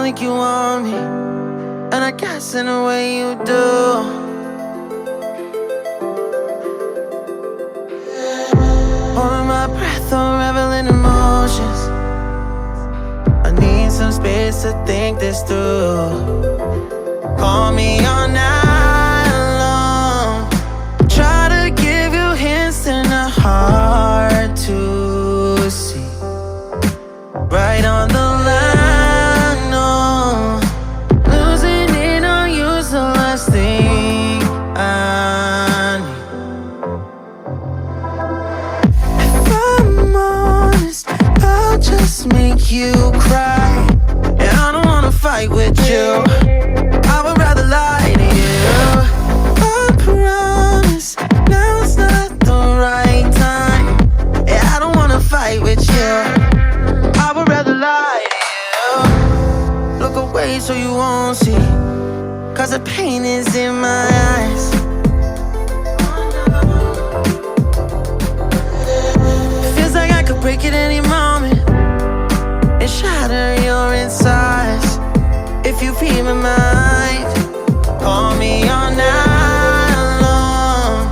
think you want me, and I guess in a way you do. Holding my breath, unraveling emotions. I need some space to think this through. Call me all night long. Try to give you hints and a hard to see. Right on the line, no. Losing it on you's the last thing I need. If I'm honest, I'll just make you cry. And I don't wanna fight with you, I would rather lie to you. I promise, now's not the right time. Yeah, I don't wanna fight with you, I would rather lie to you. Look away so you won't see, cause the pain is in my eyes. Feels like I could break at any moment and shatter your insides. If you feel my mind, call me all night long.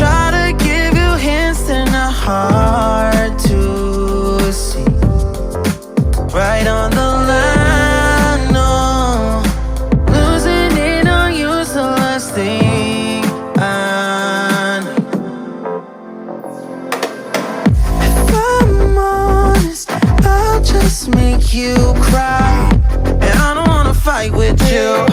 Try to give you hints and a hard to see. Right on the line, no. Losing it on you's the last thing I need. If I'm honest, I'll just make you cry. And I don't wanna fight with you,